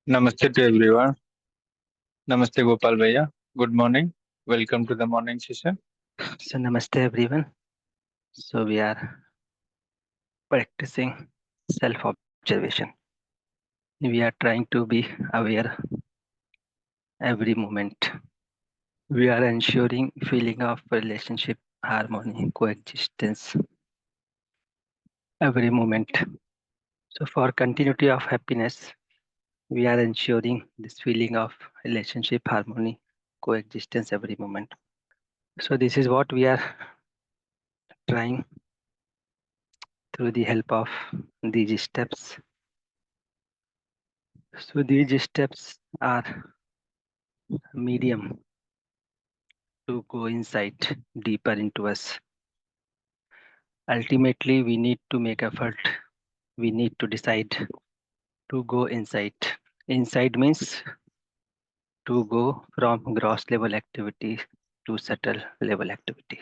Namaste to everyone. Namaste Gopal Bhaiya. Good morning. Welcome to the morning session. So, namaste everyone. So, we are practicing self observation. We are trying to be aware every moment. We are ensuring feeling of relationship, harmony, coexistence every moment. So, for continuity of happiness, we are ensuring this feeling of relationship, harmony, coexistence every moment. So, this is what we are trying through the help of these steps. So, these steps are medium to go inside deeper into us. Ultimately, we need to make effort. We need to decide to go inside. Inside means to go from gross level activity to subtle level activity.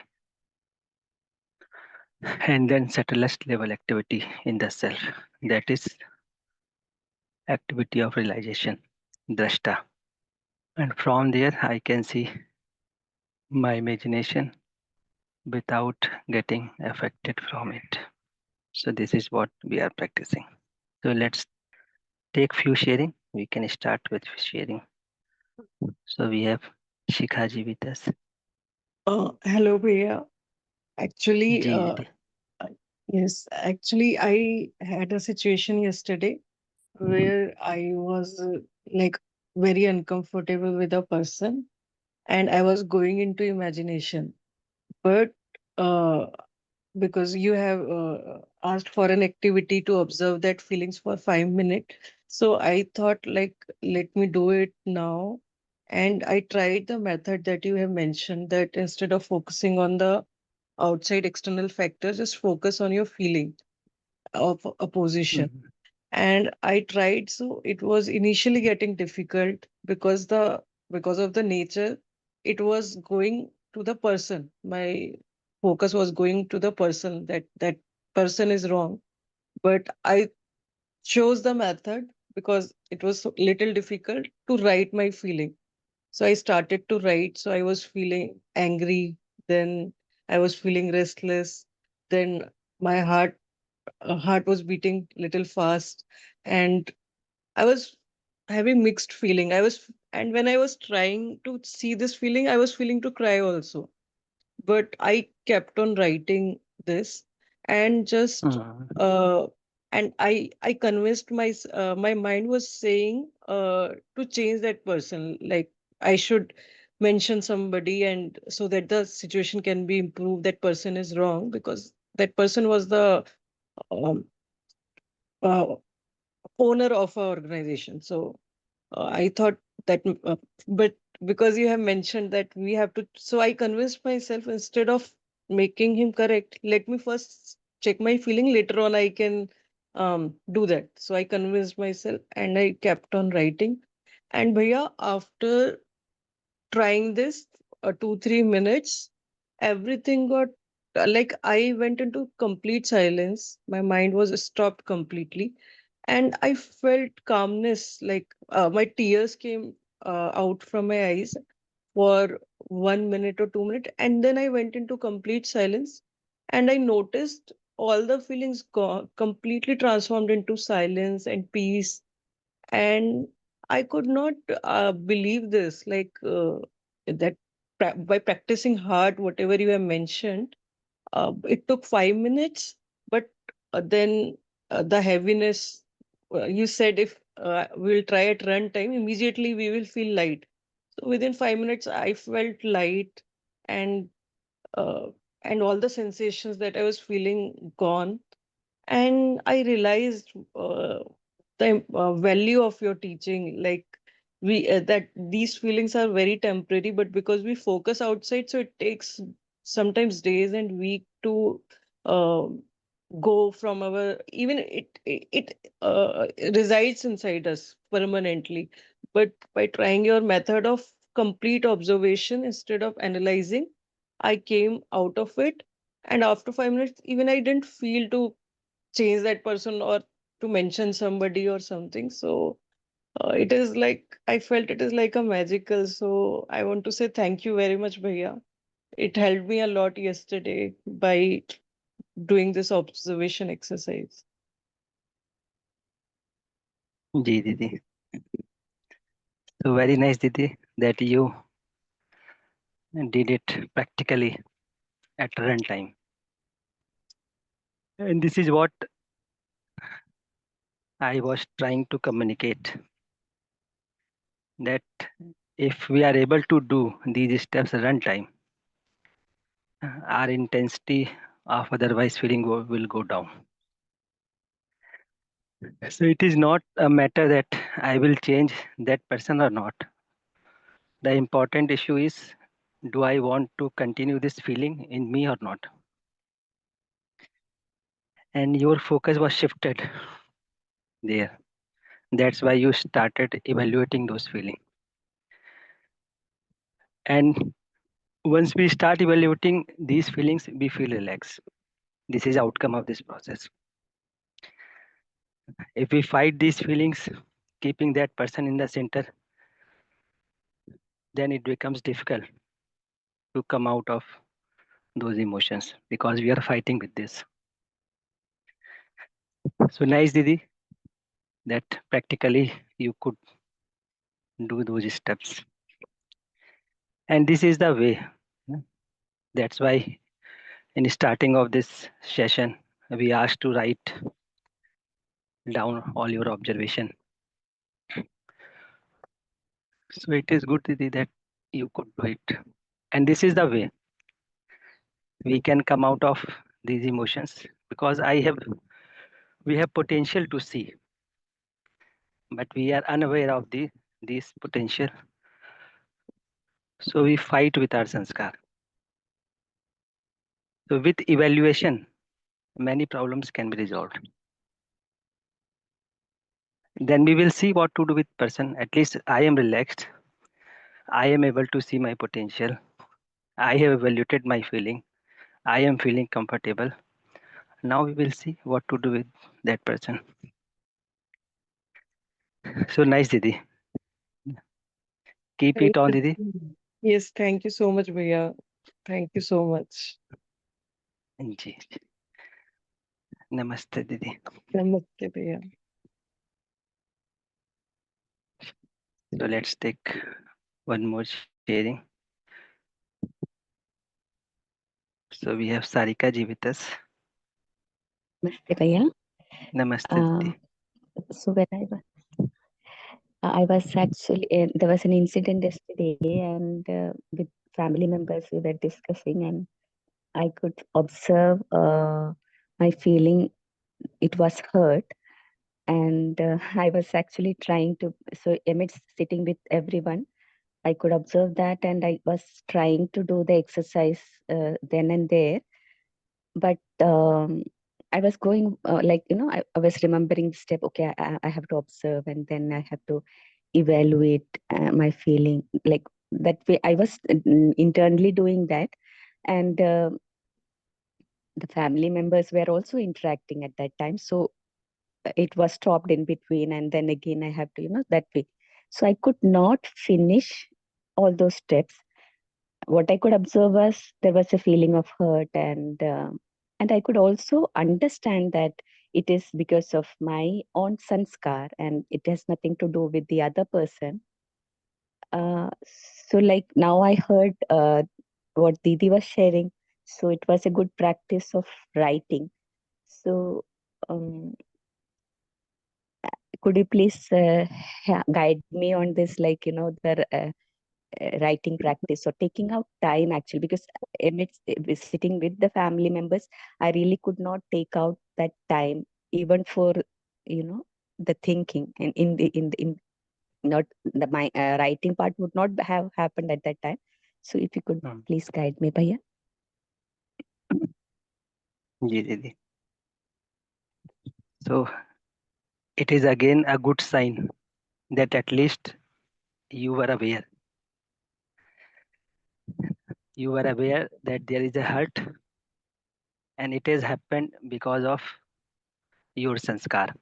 And then subtlest level activity in the self. That is activity of realization, drashta. And from there, I can see my imagination without getting affected from it. So this is what we are practicing. So let's take few sharing. We can start with sharing. So we have Shikhaji with us. Hello, Priya. Actually, Ji Didi. uh, yes, actually, I had a situation yesterday where I was like very uncomfortable with a person and I was going into imagination. But uh, because you have asked for an activity to observe that feelings for 5 minutes, so I thought, like, let me do it now. And I tried the method that you have mentioned, that instead of focusing on the outside external factors, just focus on your feeling of opposition. Mhm. And I tried, so it was initially getting difficult because of the nature, it was going to the person. My focus was going to the person, that person is wrong. But I chose the method because it was so little difficult to write my feeling. So I started to write. So I was feeling angry, then I was feeling restless, then my heart was beating little fast, and I was having mixed feeling. And when I was trying to see this feeling, I was feeling to cry also. But I kept on writing this, and just Mhm. uh and I convinced my mind was saying to change that person, like I should mention somebody, and so that the situation can be improved. That person is wrong because that person was the um, uh, owner of our organization. So I thought that, but because you have mentioned that we have to, so I convinced myself, instead of making him correct, let me first check my feeling. Later on, I can do that. So I convinced myself and I kept on writing. And Bhaiya, after trying this 2 3 minutes, everything got like I went into complete silence. My mind was stopped completely, and I felt calmness. Like my tears came out from my eyes for 1 minute or 2 minutes, and then I went into complete silence, and I noticed all the feelings completely transformed into silence and peace. And I could not believe this, like that by practicing hard, whatever you have mentioned, it took 5 minutes, but then the heaviness, you said if we'll try at run time, immediately we will feel light. So within 5 minutes, I felt light, and uh, and all the sensations that I was feeling gone. And I realized the value of your teaching, like we that these feelings are very temporary, but because we focus outside, so it takes sometimes days and week to uh, go from our, even it resides inside us permanently. But by trying your method of complete observation instead of analyzing, I came out of it. And after 5 minutes, even I didn't feel to change that person or to mention somebody or something. So It is like I felt it is like a magical. So I want to say thank you very much, Bhaiya. It helped me a lot yesterday by doing this observation exercise. जी दीदी. So very nice, Didi, that you did it practically at runtime. And this is what I was trying to communicate, that if we are able to do these steps at runtime, our intensity of otherwise feeling will go down. So it is not a matter that I will change that person or not. The important issue is, do I want to continue this feeling in me or not? And your focus was shifted there. That's why you started evaluating those feelings. And once we start evaluating these feelings, we feel relaxed. This is outcome of this process. If we fight these feelings, keeping that person in the center, then it becomes difficult to come out of those emotions because we are fighting with this. So nice, Didi, that practically you could do those steps. And this is the way. That's why in starting of this session, we asked to write down all your observation. So it is good, Didi, that you could do it. And this is the way we can come out of these emotions, because we have potential to see, but we are unaware of this potential. So we fight with our sanskar. So with evaluation, many problems can be resolved. Then we will see what to do with person. At least I am relaxed. I am able to see my potential. I have evaluated my feeling. I am feeling comfortable. Now we will see what to do with that person. So nice, Didi. Keep Thank it on, you. Didi. Yes, thank you so much, Bhaiya. Thank you so much. Ji. Namaste, Didi. Namaste, Bhaiya. So let's take one more sharing. So we have Sarika ji with us. Namaste, Bhaiya. Namaste, Uh, Didi. so when I was actually there was an incident yesterday, and with family members we were discussing, and I could observe my feeling. It was hurt, and I was actually trying to. So amidst sitting with everyone, I could observe that, and I was trying to do the exercise then and there, but I was going like I was remembering the step. Okay, I have to observe, and then I have to evaluate my feeling. Like that way, I was internally doing that, and the family members were also interacting at that time. So it was stopped in between, and then again I have to that way. So I could not finish all those steps. What I could observe was there was a feeling of hurt, and I could also understand that it is because of my own sanskar and it has nothing to do with the other person. So like now I heard what Didi was sharing. So it was a good practice of writing. So um, could you please guide me on this, like the writing practice or taking out time actually, because amidst sitting with the family members, I really could not take out that time even for you know the thinking, and in not the my writing part would not have happened at that time. So if you could Hmm. please guide me, Bhaiya. Ji, Didi. So it is again a good sign that at least you were aware. You were aware that there is a hurt, and it has happened because of your sanskar.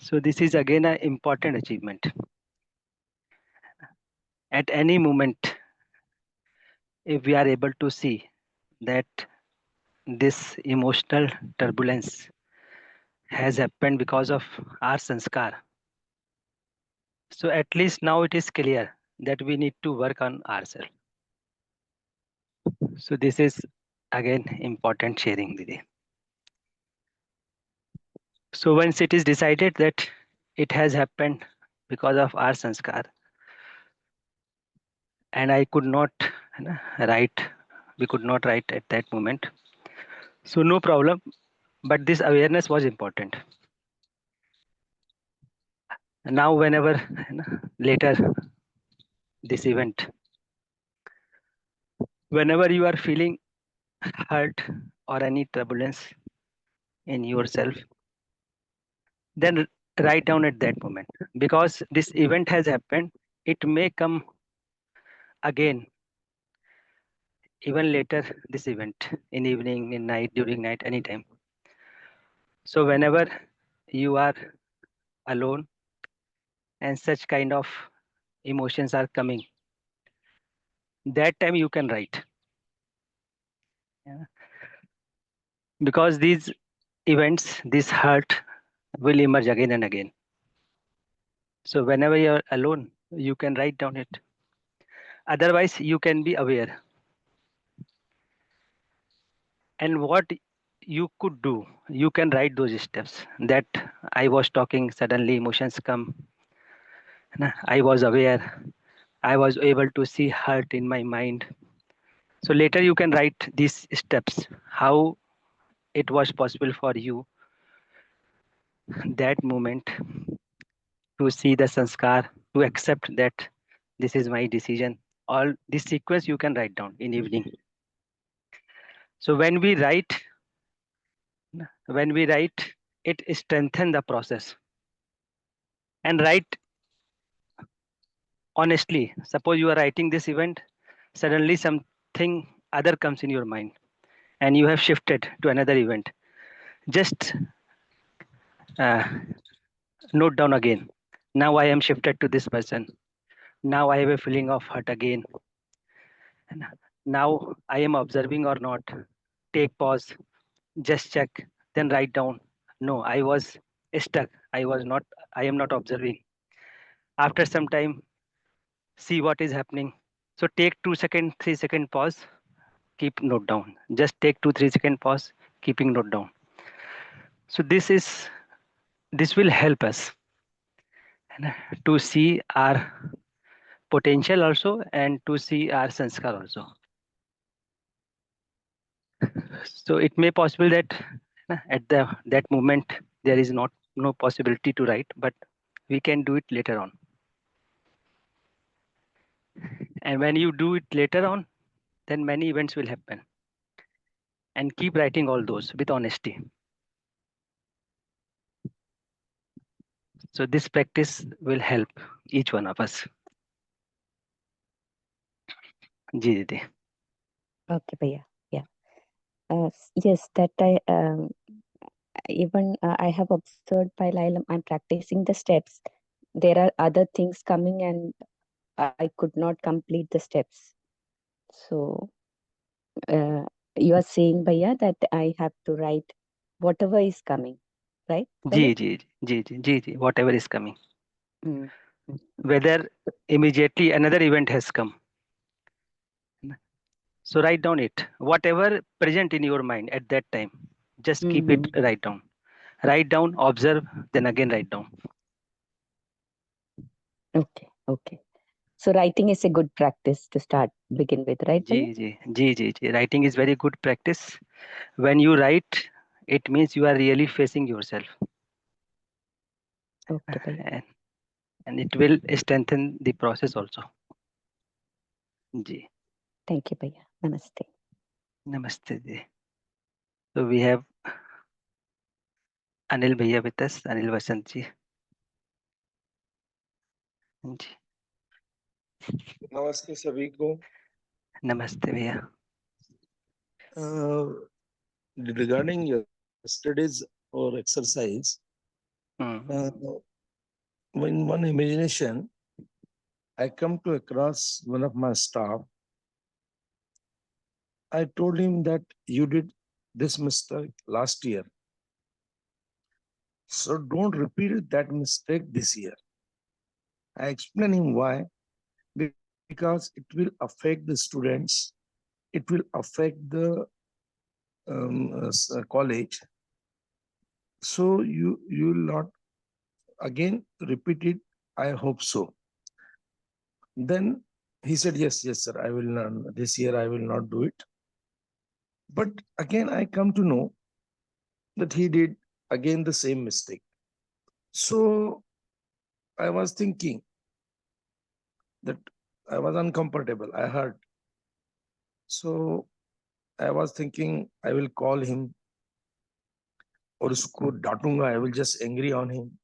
So this is again an important achievement. At any moment, if we are able to see that this emotional turbulence has happened because of our sanskar, so at least now it is clear that we need to work on ourselves. So this is again important sharing, Didi. So once it is decided that it has happened because of our sanskar, and I could not write, we could not write at that moment. So no problem, but this awareness was important. Now whenever later this event, whenever you are feeling hurt or any turbulence in yourself, then write down at that moment, because this event has happened. It may come again, even later this event, in evening, in night, during night, anytime. So whenever you are alone and such kind of emotions are coming, that time you can write. Yeah. Because these events, this hurt will emerge again and again. So whenever you're alone, you can write down it. Otherwise, you can be aware. And what you could do, you can write those steps that I was talking, suddenly emotions come. I was aware. I was able to see hurt in my mind. So later you can write these steps, how it was possible for you that moment to see the sanskar, to accept that this is my decision. All this sequence you can write down in evening. So when we write, it strengthens the process. And write honestly. Suppose you are writing this event, suddenly something other comes in your mind, and you have shifted to another event. Just uh, note down again. Now I am shifted to this person. Now I have a feeling of hurt again. Now I am observing or not. Take pause, just check, then write down. No, I was stuck. I was not, I am not observing. After some time, see what is happening. So take 2 second, 3 second pause, keep note down. Just take 2 3 second pause, keeping note down. So this will help us to see our potential also, and to see our sanskar also. So it may possible that at that moment there is not no possibility to write, but we can do it later on. And when you do it later on, then many events will happen. And keep writing all those with honesty. So this practice will help each one of us. Ji Didi. Okay, Bhaiya. Yeah. Yes, that I even I have observed while I'm practicing the steps. There are other things coming, and I could not complete the steps. So uh, you are saying, Bhaiya, that I have to write whatever is coming, right, Bhaiya? Ji. Whatever is coming. Mm. Mm. Whether immediately another event has come. So write down it. Whatever present in your mind at that time, just keep it Mhm. write down. Write down, observe, then again write down. Okay, okay. So writing is a good practice to start, begin with, right, Bhaiya? Ji. Writing is very good practice. When you write, it means you are really facing yourself. Okay, Bhaiya. And, and it will strengthen the process also. Ji. Thank you, Bhaiya. Namaste. Namaste. Ji. So we have Anil Bhaiya with us, Anil Vasant ji. जी, नमस्ते सभी को. नमस्ते भैया. Regarding yesterday's or exercise, In one imagination, I come to across one of my staff. I told him that you did this mistake last year. So don't repeat that mistake this year. I explained him why. Because it will affect the students. It will affect the college. So you will not again repeat it. I hope so. Then he said, yes, sir, I will not. This year I will not do it. But again, I come to know that he did again the same mistake. So I was thinking that I was uncomfortable. I hurt. So I was thinking I will call him or usko डांटूंगा. I will just angry on him.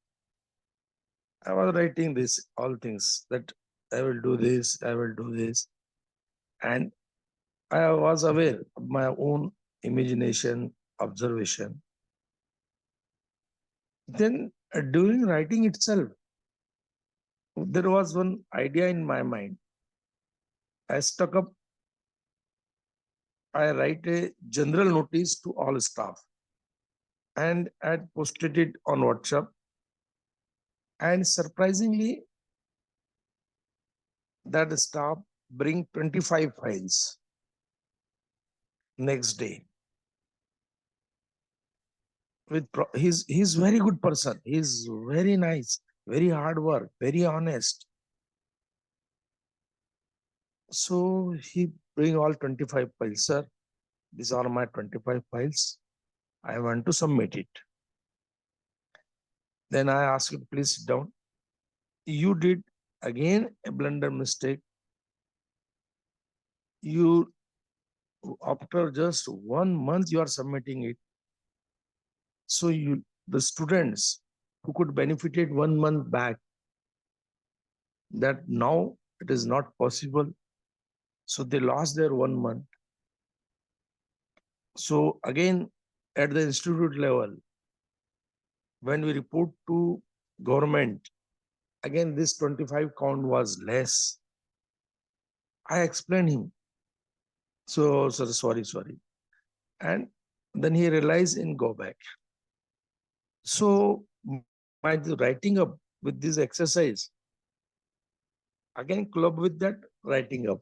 I was writing this all things that I will do this, I will do this, and I was aware of my own imagination, observation. Then during writing itself, there was one idea in my mind. I stuck up. I write a general notice to all staff, and I posted it on WhatsApp. And surprisingly, that staff bring 25 files next day. He's very good person. He's very nice, very hard work, very honest. So he bring all 25 files, sir. These are my 25 files. I want to submit it. Then I asked him, please sit down. You did again a blunder mistake. You, after just 1 month, you are submitting it. So the students who could benefited 1 month back, that now it is not possible. So they lost their 1 month. So again, at the institute level, when we report to government, again, this 25 count was less. I explained him. So, sorry. And then he realized and go back. So my writing up with this exercise, again club with that writing up.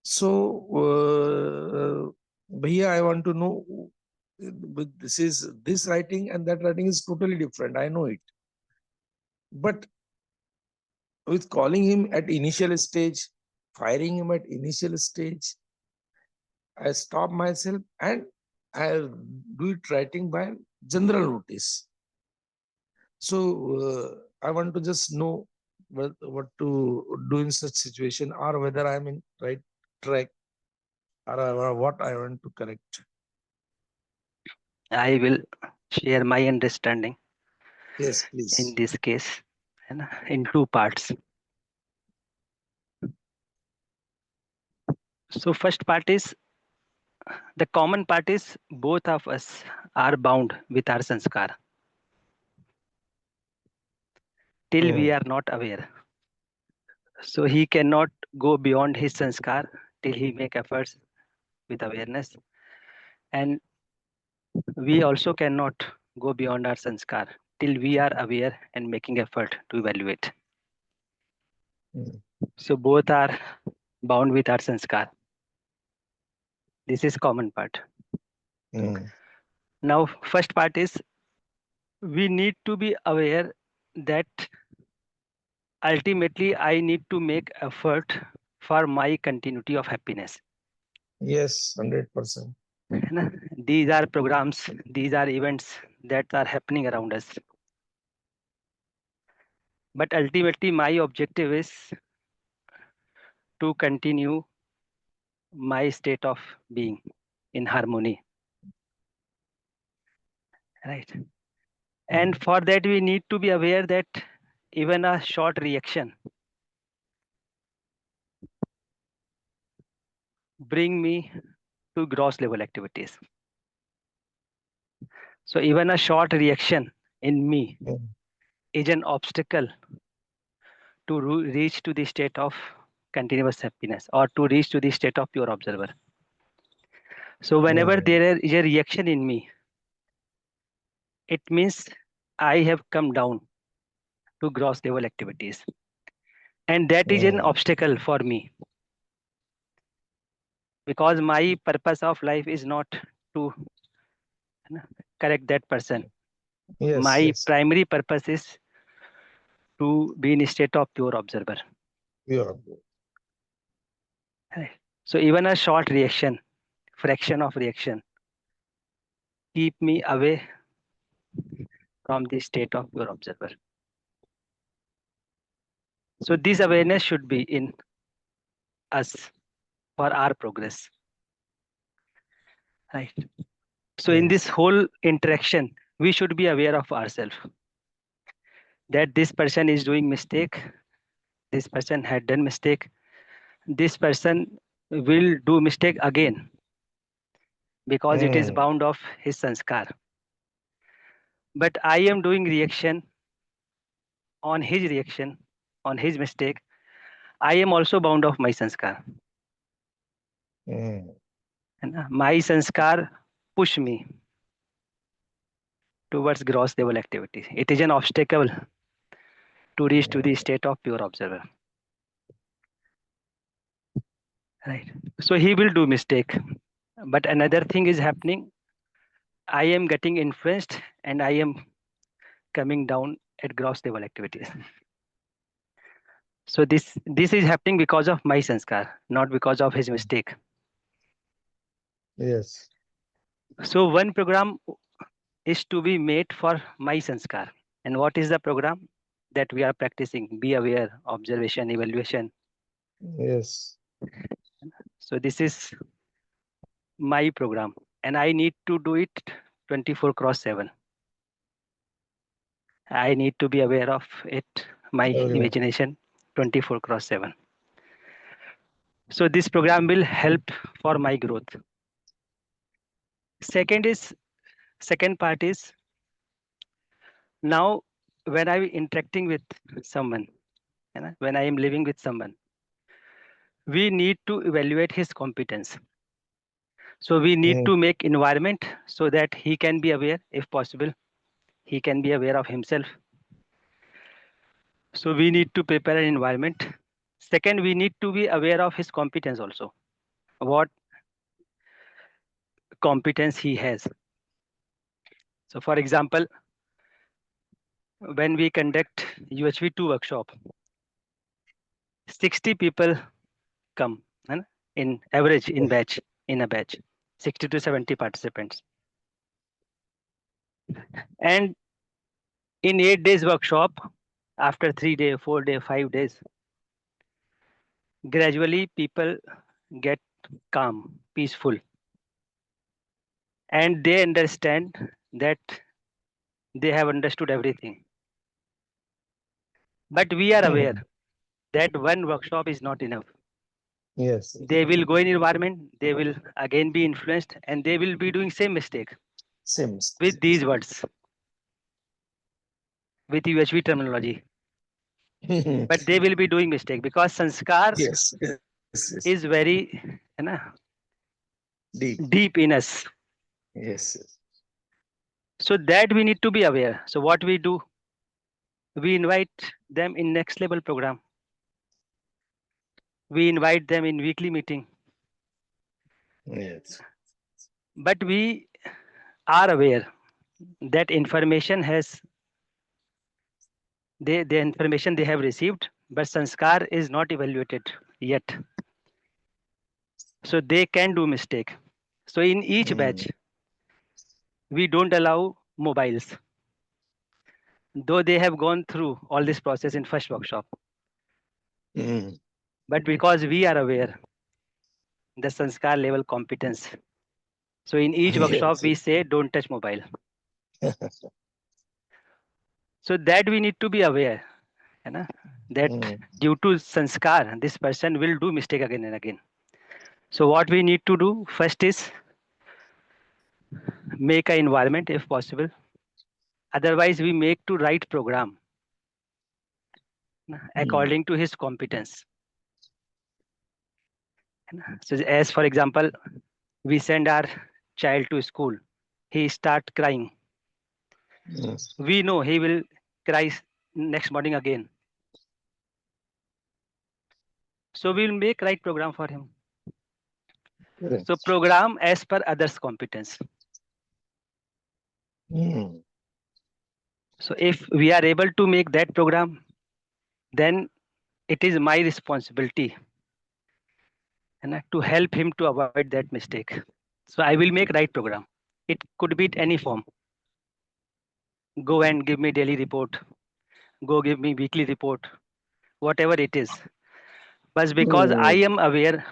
So, Bhaiya, I want to know, this writing and that writing is totally different. I know it. But with calling him at initial stage, firing him at initial stage, I stop myself and I do it writing by general notice. So I want to just know what to do in such situation, or whether I'm in right track, or what I want to correct. I will share my understanding Yes, in please. this case in two parts. So first part is, the common part is both of us are bound with our sanskar till we are not aware. So he cannot go beyond his sanskar till he make efforts with awareness, and we also cannot go beyond our sanskar till we are aware and making effort to evaluate. So both are bound with our sanskar. This is common part. Now first part is, we need to be aware that ultimately I need to make effort for my continuity of happiness. Yes, 100%. These are programs, these are events that are happening around us. But ultimately my objective is to continue my state of being in harmony. Right. And for that we need to be aware that even a short reaction bring me to gross level activities. So even a short reaction in me Mm. is an obstacle to reach to the state of continuous happiness or to reach to the state of pure observer. So whenever Mm. there is a reaction in me, it means I have come down to gross level activities. And that is an Mm. obstacle for me because my purpose of life is not to correct that person. Yes, My yes. primary purpose is to be in a state of pure observer. Pure. Right. So even a short reaction, fraction of reaction, keep me away from the state of pure observer. So this awareness should be in us for our progress. Right. So in this Yes. whole interaction, we should be aware of ourselves that this person is doing mistake, this person had done mistake, this person will do mistake again because it is Mm. bound of his sanskar. But I am doing reaction on his reaction, on his mistake. I am also bound of my sanskar. Mm. And my sanskar push me towards gross level activity. It is an obstacle to reach to the state of pure observer. Right. So he will do mistake. But another thing is happening. I am getting influenced and I am coming down at gross level activities. So this is happening because of my sanskar, not because of his mistake. Yes. So one program is to be made for my sanskar. And what is the program that we are practicing? Be aware, observation, evaluation. Yes. So this is my program and I need to do it 24/7. I need to be aware of it, my Okay. imagination 24/7. So this program will help for my growth. Second part is now when I'm interacting with someone, when I am living with someone, we need to evaluate his competence. So we need Mm. to make environment so that he can be aware, if possible, he can be aware of himself. So we need to prepare an environment. Second, we need to be aware of his competence also. What competence he has. So for example, when we conduct UHV2 workshop, 60 people come in average in batch, in a batch, 60 to 70 participants. And in 8 days workshop, after 3 days, 4 days, 5 days, gradually people get calm, peaceful, and they understand that they have understood everything. But we are aware Mm. that one workshop is not enough. Yes. They will go in environment, they will again be influenced, and they will be doing same mistake Same. with these words, with UHV terminology. But they will be doing mistake because sanskar Yes. Yes. Yes. is very Deep. deep in us. Yes. Yes. So that we need to be aware. So what we do, we invite them in next level program. We invite them in weekly meeting. Yes. But we are aware that information has the information they have received, but sanskar is not evaluated yet. So they can do mistake. So in each Mm. batch, we don't allow mobiles, though they have gone through all this process in first workshop. Mm. But because we are aware the sanskar level competence, so in each workshop Yes. we say don't touch mobile. So that we need to be aware, that Mm. due to sanskar, this person will do mistake again and again. So what we need to do first is make an environment if possible. Otherwise, we make to write program according to his competence. So as for example, we send our child to school. He start crying. Yes. We know he will cry next morning again. So we will make right program for him. Correct. So program as per others' competence. Mm. So if we are able to make that program, then it is my responsibility and to help him to avoid that mistake. So I will make right program. It could be any form. Go and give me daily report. Go give me weekly report. Whatever it is. But because I Mm. am aware,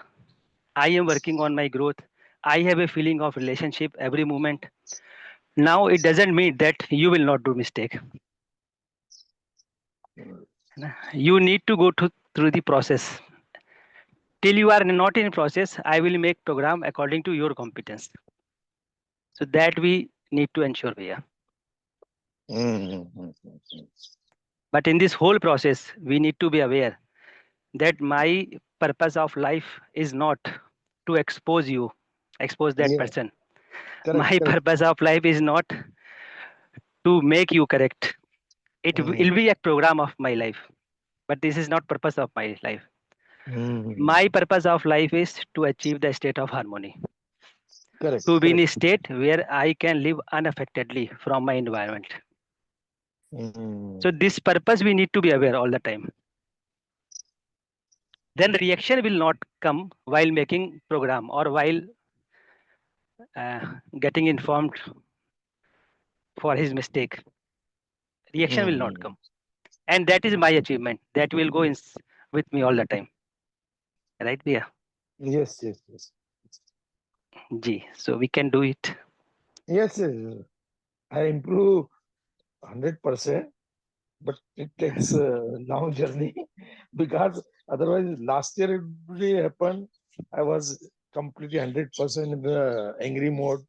I am working on my growth. I have a feeling of relationship every moment. Now it doesn't mean that you will not do mistake. You need to go through the process. Till you are not in process, I will make program according to your competence. So that we need to ensure here. Mm. But in this whole process, we need to be aware that my purpose of life is not to expose that Yeah. person. Correct. My Correct. purpose of life is not to make you correct. It Mm. will be a program of my life, but this is not purpose of my life. Mm. My purpose of life is to achieve the state of harmony, Correct. to be in a Correct. state where I can live unaffectedly from my environment. Mm. So this purpose we need to be aware all the time. Then reaction will not come while making program or while getting informed for his mistake. Reaction will not Mm. come, and that is my achievement. That will go in with me all the time, right? Yeah. Yes. Yes. Yes. G. So we can do it. Yes. Yes. I improve 100%, but it takes a long journey because otherwise last year it really happened. I was completely 100% in the angry mode,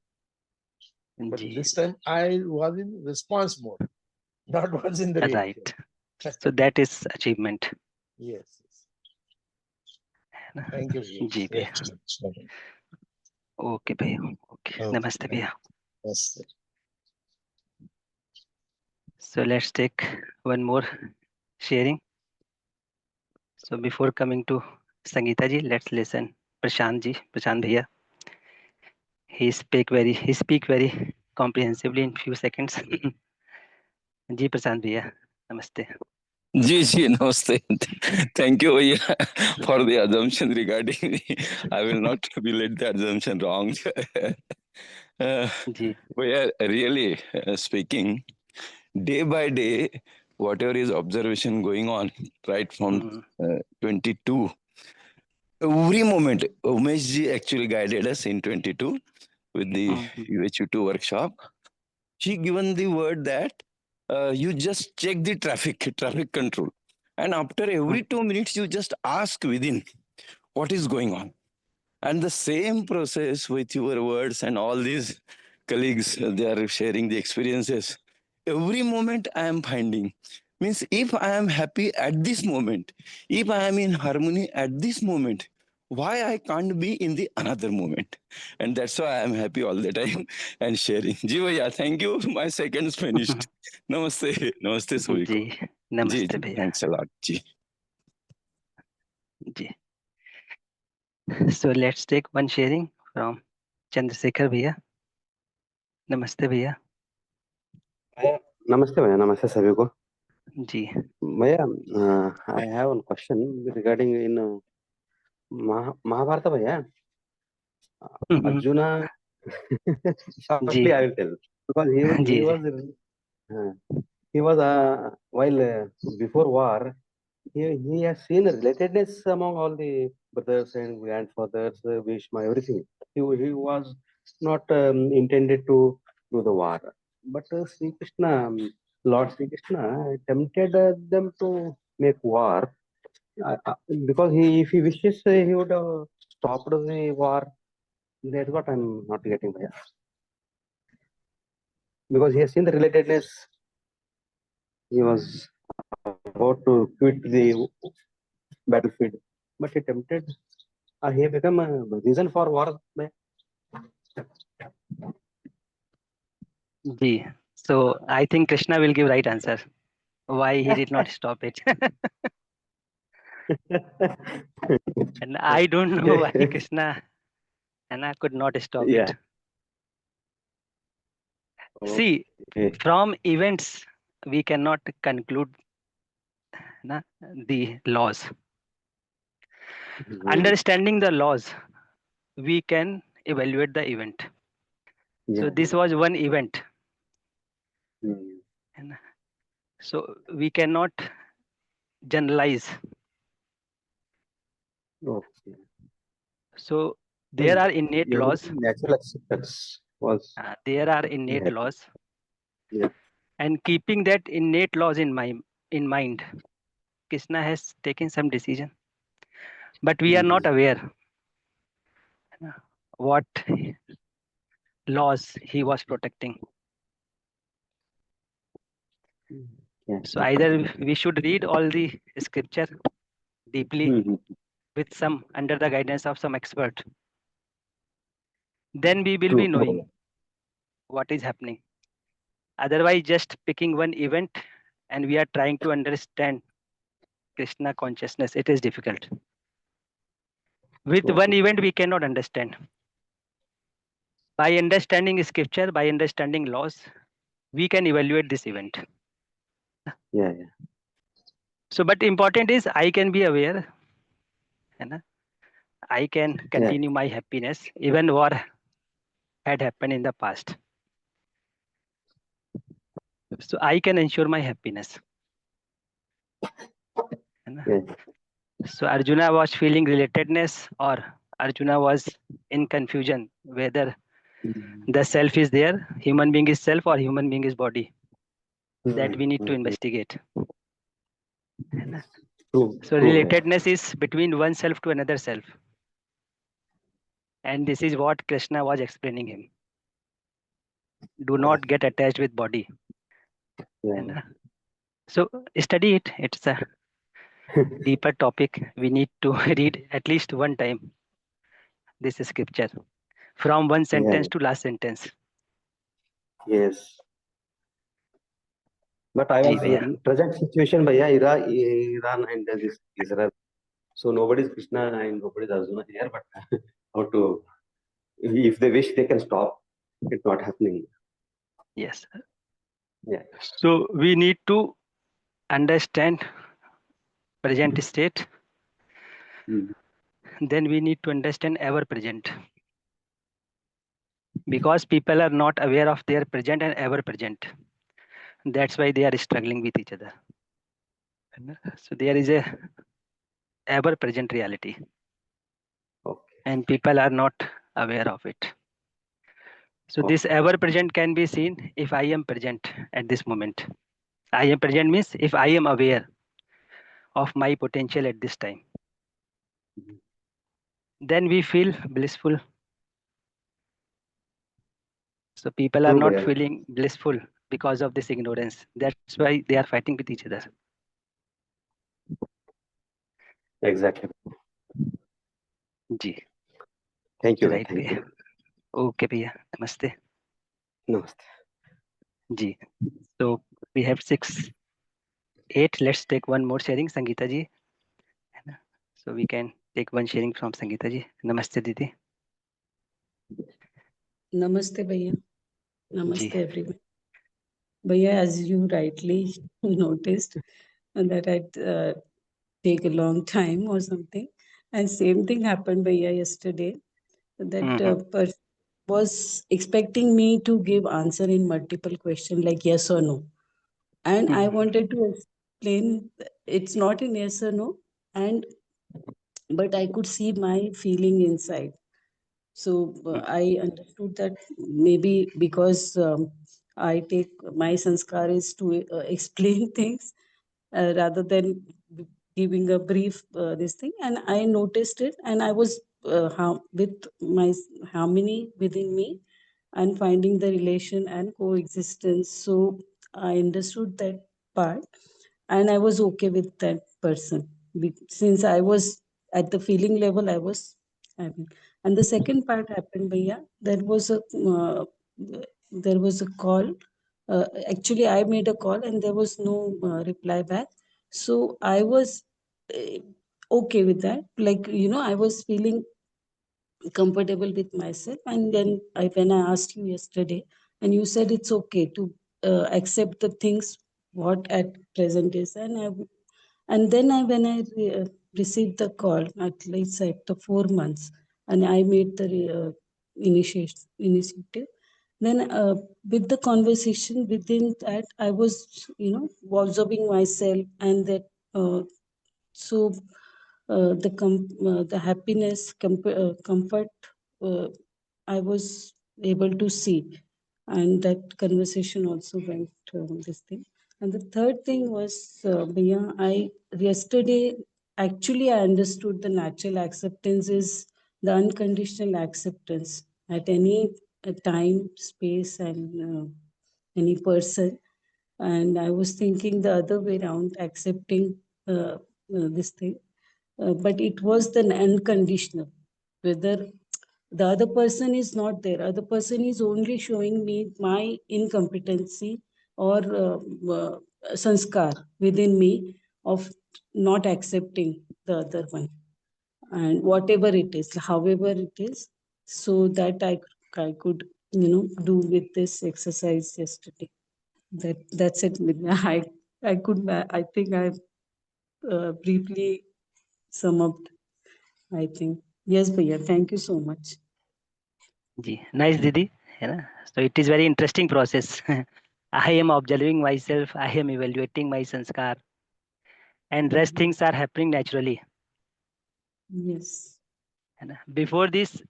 but G. this time I was in response mode, not was in the reaction. Right. So that is achievement. Yes. Yes. Thank you. जी Yes. भैया okay भैया okay नमस्ते भैया Yes. so let's take one more sharing. So before coming to Sangeeta ji, let's listen Prashant bhaiya. He speak very comprehensively in few seconds. जी प्रशांत भैया नमस्ते. जी नमस्ते. Thank you for the assumption regarding me. I will not relate the assumption wrong. Ji We are really speaking day by day, whatever is observation going on right from 22. Every moment, Umesh ji actually guided us in 22 with the UHU2 workshop. She given the word that you just check the traffic control, and after every 2 minutes you just ask within what is going on. And the same process with your words and all these colleagues, they are sharing the experiences. Every moment I am finding means if I am happy at this moment, if I am in harmony at this moment, why I can't be in the another moment? And that's why I am happy all the time and sharing. Jivaya, thank you. My seconds finished. Namaste. Namaste, ji Subhiko. नमस्ते भैया Thanks a lot. Ji. Ji. So let's take one sharing from Chandrasekhar भैया. नमस्ते भैया. नमस्ते भैया, नमस्ते सभी को. जी भैया, I have one question regarding in Mahabharata भैया. Arjuna, जी shortly I will tell, because जी जी he was while before war, he has seen a relatedness among all the brothers and grandfathers, Bhishma, everything. He was not intended to do the war, but Sri Krishna, Lord Sri Krishna, tempted them to make war because if he wishes, he would have stopped the war. That's what I'm not getting there. Because he has seen the relatedness He was about to quit the battlefield, but he tempted. He became a reason for war. Ji. So I think Krishna will give right answer. Why he did not stop it. And I don't know why Krishna and I could not stop Yeah. it. See, Okay. from events we cannot conclude the laws. Mhm. Understanding the laws, we can evaluate the event. So Yeah. this was one event. Mm. And so we cannot generalize. Okay. So there So are innate laws. everything natural acceptance was There are innate there. laws. Yeah. And keeping that innate laws in mind, Krishna has taken some decision. But we are not Mhm. aware what laws he was protecting. Yeah. So either we should read all the scripture deeply Mhm. with some under the guidance of some expert. Then we will be True. knowing what is happening. Otherwise, just picking one event and we are trying to understand Krishna consciousness, it is difficult. With Okay. one event, we cannot understand. By understanding scripture, by understanding laws, we can evaluate this event. Yeah. Yeah. So, but important is I can be aware, and I can Yeah. continue my happiness even war had happened in the past. So I can ensure my happiness. Yeah. So Arjuna was feeling relatedness, or Arjuna was in confusion whether Mhm. the self is there, human being is self, or human being is body. That we need to Mhm. investigate. True. So True. Yeah. relatedness is between one self to another self. And this is what Krishna was explaining him. Do not get attached with body. Yeah. And so study it. It's a deeper topic. We need to read at least one time this scripture from one Yeah. sentence to last sentence. Yes. But I Ji was bhaiya. present situation, Bhaiya, Iran and this Israel. So nobody's Krishna and nobody's Arjuna here. But how to, if they wish, they can stop. It's not happening. Yes. Yeah. So we need to understand present state. Mhm. Then we need to understand ever present. Because people are not aware of their present and ever present. That's why they are struggling with each other. So there is a ever present reality. Okay. And people are not aware of it. So this Okay. ever present can be seen if I am present at this moment. I am present means if I am aware of my potential at this time. Mhm. Then we feel blissful. So people are True, not Bhaiya. feeling blissful because of this ignorance. That's why they are fighting with each other. Exactly. Ji. Thank you, Bhaiya. Right. Thank you. Okay, bhaiya. Namaste. Namaste. Ji. So we have 6, 8. Let's take one more sharing, Sangeeta ji. So we can take one sharing from Sangeeta ji. Namaste, Didi. Namaste, Bhaiya. Namaste, Ji. everyone. Bhaiya, as you rightly noticed, that I'd take a long time or something. And same thing happened, Bhaiya, yesterday. That person was expecting me to give answer in multiple questions like yes or no. And I wanted to explain it's not in yes or no. And but I could see my feeling inside. So I understood that maybe because I take my sanskar is to explain things rather than giving a brief this thing. And I noticed it, and I was with my harmony within me and finding the relation and coexistence. So I understood that part, and I was okay with that person since I was at the feeling level I was having. And the second part happened, Bhaiya, there was a call. Actually, I made a call and there was no reply back. So I was uh, okay with that. Like, I was feeling comfortable with myself. And then when I asked you yesterday, and you said it's okay to accept the things what at present is, and then received the call at least after 4 months, and I made the initiative. Then with the conversation within that, I was observing myself, and that so the happiness, comfort, uh, I was able to see, and that conversation also went this thing. And the third thing was, Bhaiya, I yesterday actually I understood the natural acceptance is the unconditional acceptance at any time, space, and any person. And I was thinking the other way around, accepting this thing, but it was the unconditional. Whether the other person is not there, other person is only showing me my incompetency or sanskar within me of not accepting the other one, and whatever it is, however it is, so that I could do with this exercise yesterday. That's it, Vidya. I could I think I briefly sum up, I think. Yes, Bhaiya. Thank you so much. जी nice दीदी है ना. So it is very interesting process. I am observing myself, I am evaluating my sanskar, and rest things are happening naturally. Yes. है ना. Before this,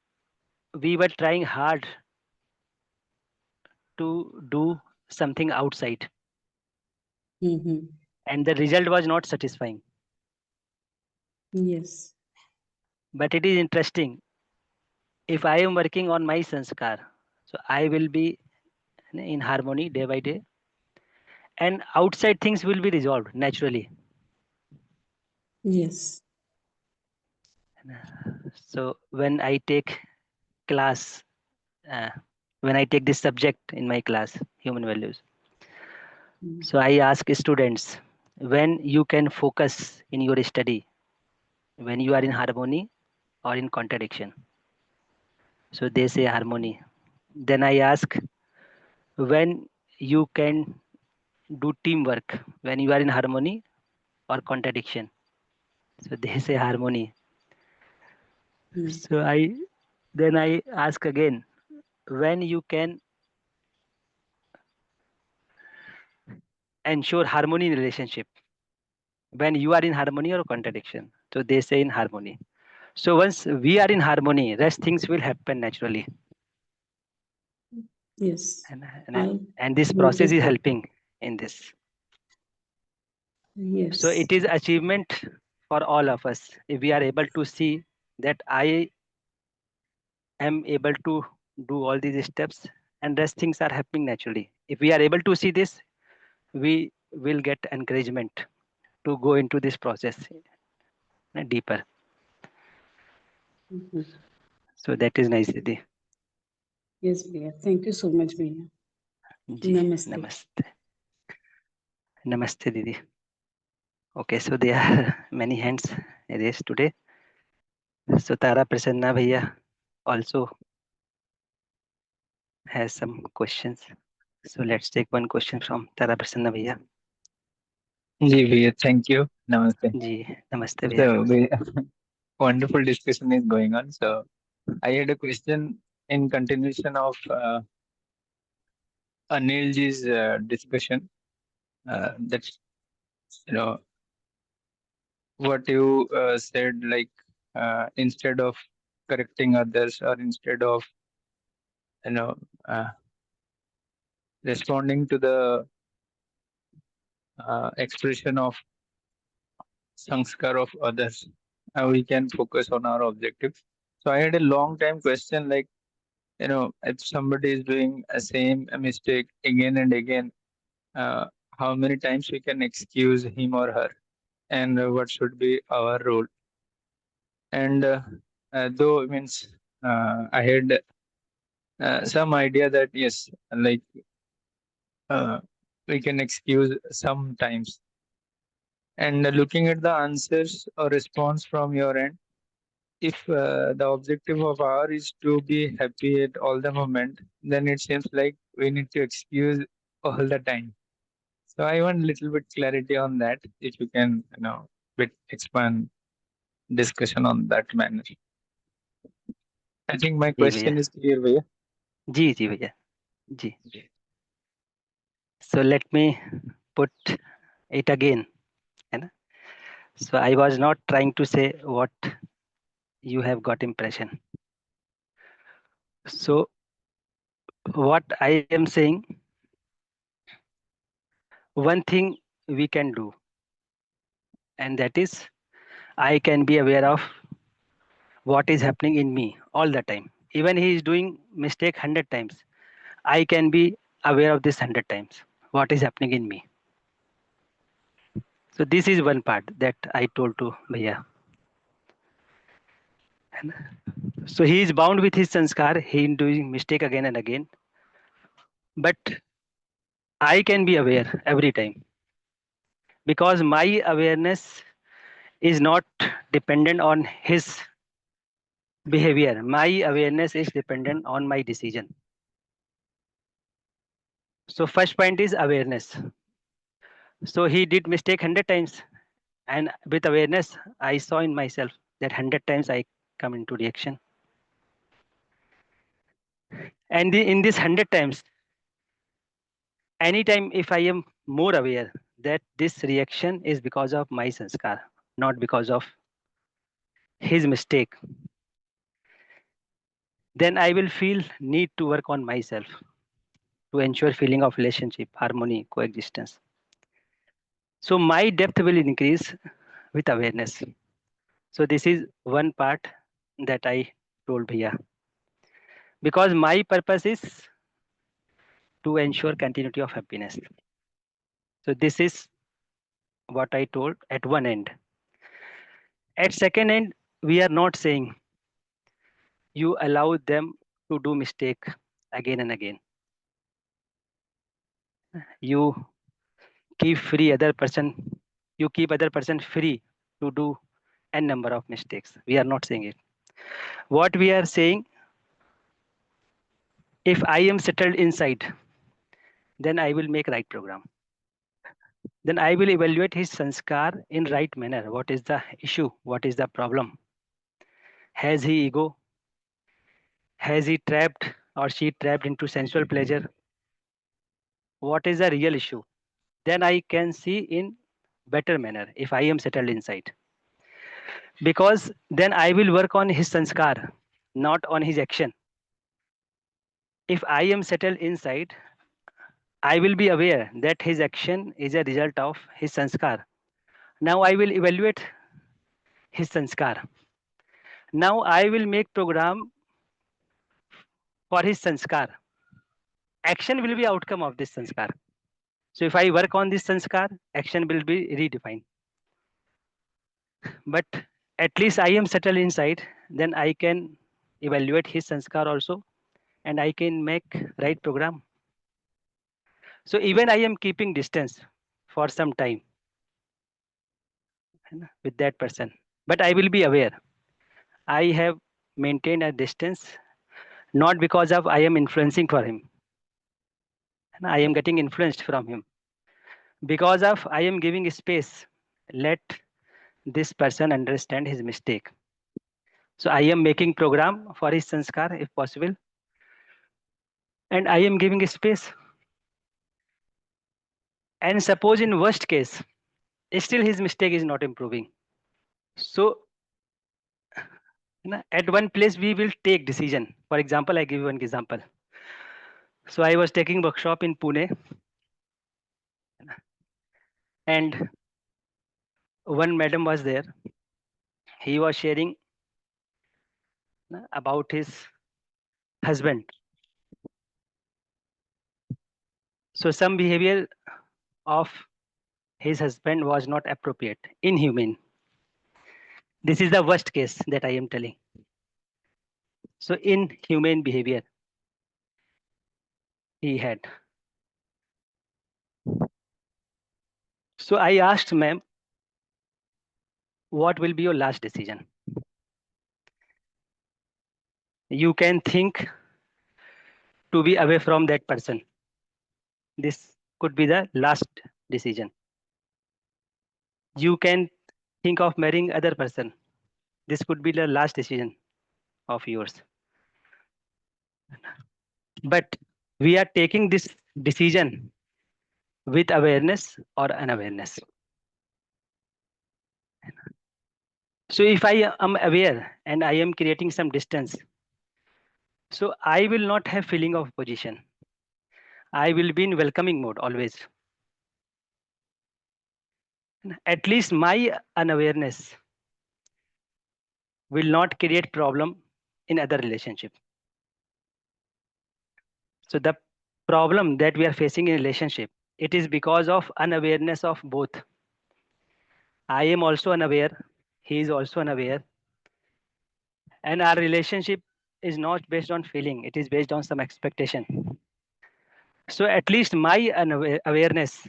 we were trying hard to do something outside, Mm-hmm. and the result was not satisfying. Yes. But it is interesting. If I am working on my sanskar, so I will be in harmony day by day, and outside things will be resolved naturally. Yes. So when I take class, uh, when I take this subject in my class, human values, so I ask students, when you can focus in your study, when you are in harmony or in contradiction. So they say harmony. Then I ask, when you can do teamwork, when you are in harmony or contradiction. So they say harmony. So I ask again, when you can ensure harmony in relationship, when you are in harmony or contradiction. So they say in harmony. So once we are in harmony, rest things will happen naturally. Yes. And, I and this process noted is that. helping in this. So Yes. it is achievement for all of us if we are able to see that I am able to do all these steps, and rest things are happening naturally. If we are able to see this, we will get encouragement to go into this process deeper. Mm-hmm. So that is nice, Didi. Yes, Bhaiya. Thank you so much, Bhaiya. Ji, Namaste. namaste. Namaste, Didi. Okay, so there are many hands raised today. So Tara Prasanna Bhaiya also has some questions. So let's take one question from Tara Prasanna Bhaiya. जी भैया, thank you. Namaste. Ji, namaste So भैया. we wonderful discussion is going on. So I had a question in continuation of Anil ji's discussion. That's you know what you said, like instead of correcting others or instead of you know uh, responding to the expression of sanskar of others, we can focus on our objectives. So I had a long time question, like if somebody is doing a same mistake again and again, how many times we can excuse him or her, and what should be our role. And though means I had some idea that yes, like uh, we can excuse sometimes. And looking at the answers or response from your end, if the objective of our is to be happy at all the moment, then it seems like we need to excuse all the time. So I want a little bit clarity on that. If you can, bit expand discussion on that manner. I think my जी भैया question is clear, Vaya. जी भैया जी. So let me put it again. है ना? So I was not trying to say what you have got impression. So what I am saying, one thing we can do, and that is I can be aware of what is happening in me all the time. Even he is doing mistake 100 times, I can be aware of this 100 times what is happening in me. So this is one part that I told to Bhaiya. So he is bound with his sanskar, he is doing mistake again and again, but I can be aware every time because my awareness is not dependent on his behavior. My awareness is dependent on my decision. So first point is awareness. So he did mistake 100 times, and with awareness I saw in myself that 100 times I come into reaction, and in this 100 times, anytime if I am more aware that this reaction is because of my sanskar, not because of his mistake, then I will feel need to work on myself to ensure feeling of relationship, harmony, coexistence. So my depth will increase with awareness. So this is one part that I told Bhaiya. Because my purpose is to ensure continuity of happiness. So this is what I told at one end. At second end, we are not saying you allow them to do mistake again and again. You keep free other person, you keep other person free to do n number of mistakes. We are not saying it. What we are saying, if I am settled inside, then I will make right program. Then I will evaluate his sanskar in right manner. What is the issue? What is the problem? Has he ego? Has he trapped or she trapped into sensual pleasure? What is the real issue? Then I can see in better manner if I am settled inside. Because then I will work on his sanskar, not on his action. If I am settled inside, I will be aware that his action is a result of his sanskar. Now I will evaluate his sanskar. Now I will make program for his sanskar. Action will be outcome of this sanskar. So if I work on this sanskar, action will be redefined. But at least I am settled inside, then I can evaluate his sanskar also, and I can make right program. So even I am keeping distance for some time with that person, but I will be aware. I have maintained a distance not because of I am influencing for him. I am getting influenced from him because of I am giving space. Let this person understand his mistake. So I am making program for his sanskar if possible, and I am giving space. And suppose in worst case, still his mistake is not improving. So at one place we will take decision. For example, I give you one example. So I was taking workshop in Pune, and one madam was there. He was sharing about his husband. So some behavior of his husband was not appropriate, inhumane. This is the worst case that I am telling. So inhumane behavior he had. So I asked, ma'am, what will be your last decision? You can think to be away from that person. This could be the last decision. You can think of marrying other person. This could be the last decision of yours. But we are taking this decision with awareness or unawareness. So if I am aware and I am creating some distance, so I will not have feeling of opposition. I will be in welcoming mode always. At least my unawareness will not create problem in other relationship. So the problem that we are facing in relationship, it is because of unawareness of both. I am also unaware, he is also unaware, and our relationship is not based on feeling, it is based on some expectation. So at least my awareness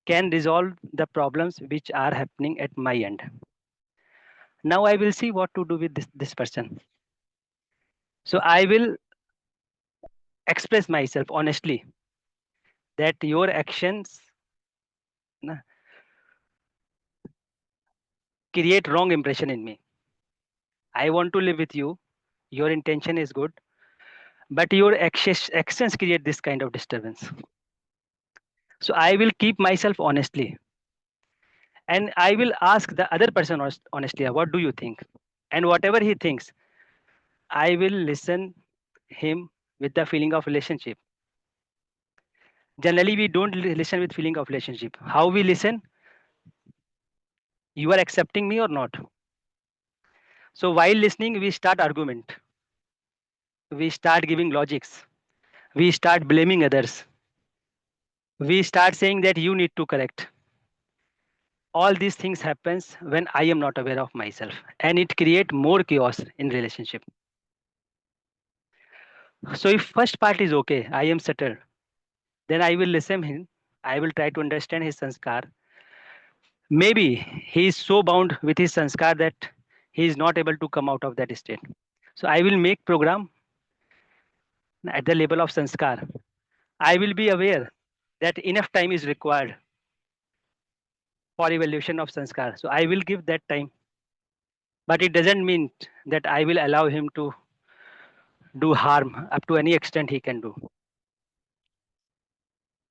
can resolve the problems which are happening at my end. Now I will see what to do with this person. So I will express myself honestly that your actions create wrong impression in me. I want to live with you. Your intention is good, but your actions create this kind of disturbance. So I will keep myself honestly, and I will ask the other person honestly, what do you think? And whatever he thinks, I will listen him with the feeling of relationship. Generally, we don't listen with feeling of relationship. How we listen? You are accepting me or not? So while listening, we start argument. We start giving logics. We start blaming others. We start saying that you need to correct. All these things happens when I am not aware of myself, and it create more chaos in relationship. So if first part is okay, I am settled, then I will listen him. I will try to understand his sanskar. Maybe he is so bound with his sanskar that he is not able to come out of that state. So I will make program at the level of sanskar. I will be aware that enough time is required for evaluation of sanskar. So I will give that time. But it doesn't mean that I will allow him to do harm up to any extent he can do.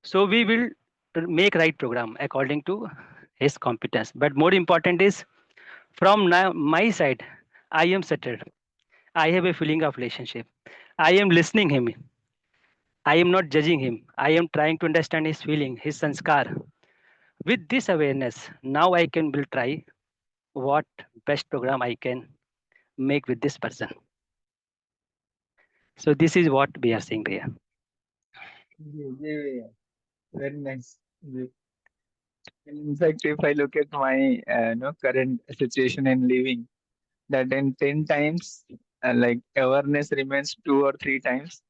So we will make right program according to his competence. But more important is from now my side, I am settled. I have a feeling of relationship. I am listening him. I am not judging him. I am trying to understand his feeling, his sanskar. With this awareness, now I can will try what best program I can make with this person. So this is what we are seeing here. Yeah, very nice. In fact, if I look at my current situation in living, that in 10 times, like awareness remains 2 or 3 times.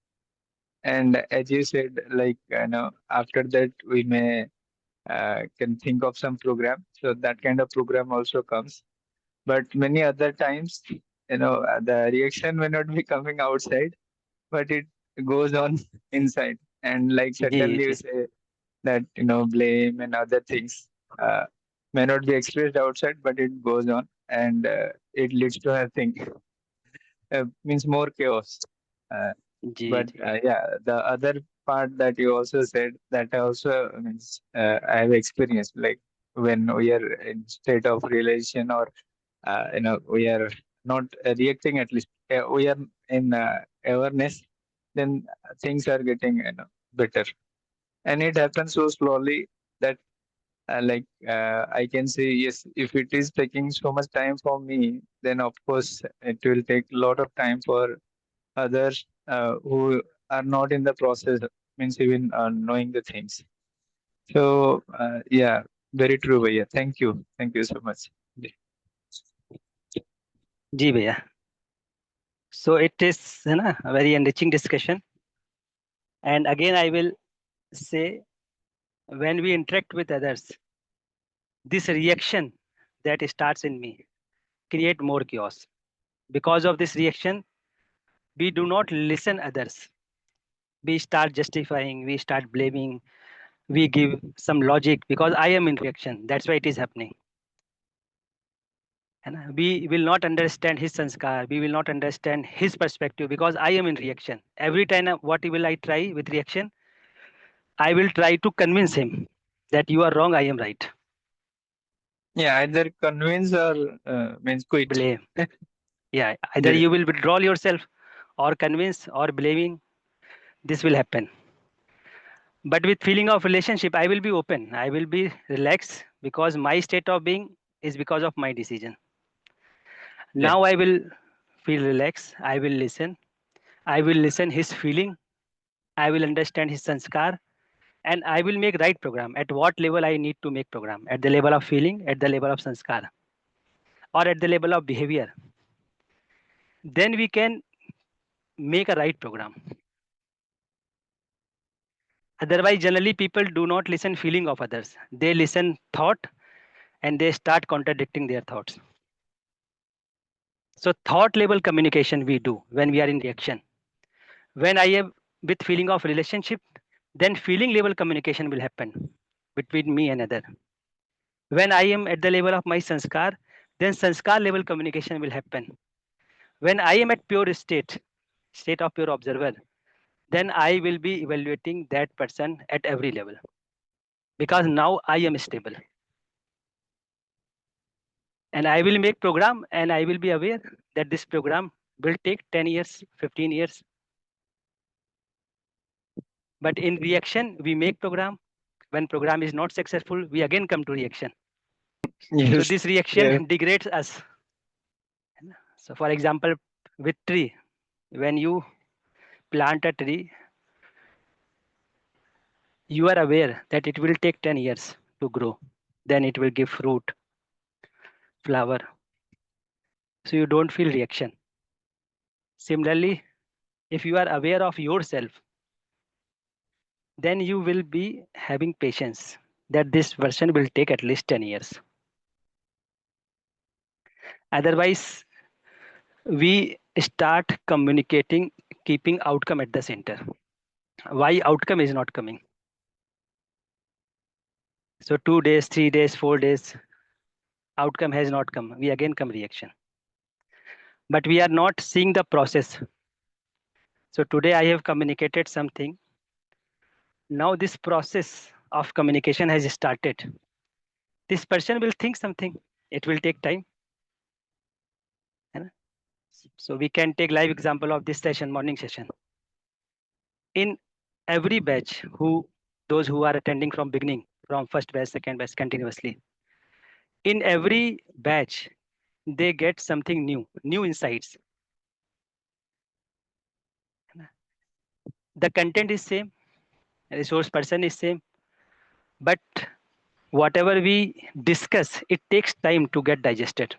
And as you said, like, after that, we may can think of some program. So that kind of program also comes. But many other times, the reaction may not be coming outside, but it goes on inside. And like Ji, certainly you ji. say that, blame and other things may not be expressed outside, but it goes on, and it leads to, I think, means more chaos. Uh, Ji, but ji. yeah, the other part that you also said, that also means I have experienced, like when we are in state of relation, or we are not reacting, at least we are in awareness, then things are getting better, and it happens so slowly that I can say, yes, if it is taking so much time for me, then of course it will take a lot of time for others who are not in the process. means even knowing the things. So yeah, very true, Bhaiya. Thank you so much. जी भैया. So it is है ना a very enriching discussion. And again I will say, when we interact with others, this reaction that starts in me create more chaos. Because of this reaction, we do not listen others. We start justifying, we start blaming, we give some logic because I am in reaction. That's why it is happening. And we will not understand his sanskar. We will not understand his perspective because I am in reaction. Every time, what will I try with reaction? I will try to convince him that you are wrong, I am right. Yeah, either convince or means quit. Blame. Yeah, either Yeah. you will withdraw yourself or convince or blaming. This will happen. But with feeling of relationship, I will be open. I will be relaxed because my state of being is because of my decision. Yeah. Now I will feel relaxed. I will listen. I will listen his feeling. I will understand his sanskar, and I will make right program. At what level I need to make program? At the level of feeling, at the level of sanskar, or at the level of behavior. Then we can make a right program. Otherwise, generally people do not listen feeling of others. They listen thought and they start contradicting their thoughts. So thought level communication we do when we are in reaction. When I am with feeling of relationship, then feeling level communication will happen between me and other. When I am at the level of my sanskar, then sanskar level communication will happen. When I am at pure state of pure observer, then I will be evaluating that person at every level because now I am stable. And I will make program and I will be aware that this program will take 10 years, 15 years. But in reaction, we make program. When program is not successful, we again come to reaction. So Yes. this reaction Yeah. degrades us. So for example, with tree, when you plant a tree, you are aware that it will take 10 years to grow. Then it will give fruit, flower. So you don't feel reaction. Similarly, if you are aware of yourself, then you will be having patience that this version will take at least 10 years. Otherwise, we start communicating, keeping outcome at the center. Why outcome is not coming? So 2 days, 3 days, 4 days, outcome has not come. We again come reaction. But we are not seeing the process. So today I have communicated something. Now this process of communication has started. This person will think something. It will take time. So we can take live example of this session, morning session. In every batch, those who are attending from beginning, from first batch, second batch, continuously. In every batch, they get something new insights. The content is same, resource person is same, but whatever we discuss, it takes time to get digested.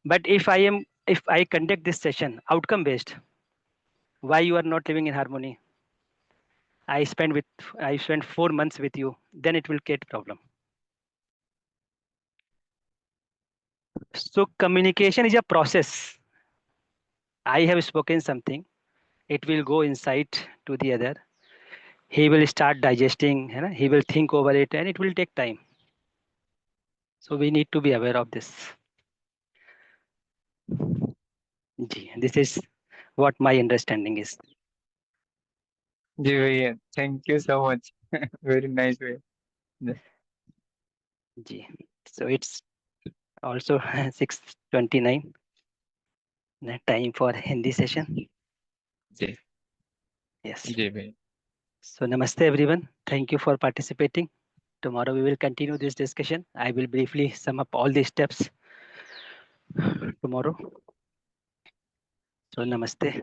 But if I conduct this session outcome based, why you are not living in harmony? I spent 4 months with you, then it will create problem. So communication is a process. I have spoken something, it will go inside to the other. He will start digesting, he will think over it, and it will take time. So we need to be aware of this. This is what my understanding is. Ji Bhaiya, thank you so much. Very nice way. Yeah. So it's also 6:29. Time for Hindi session. Ji. Yes. Ji Bhaiya. So namaste everyone. Thank you for participating. Tomorrow we will continue this discussion. I will briefly sum up all the steps tomorrow. So namaste.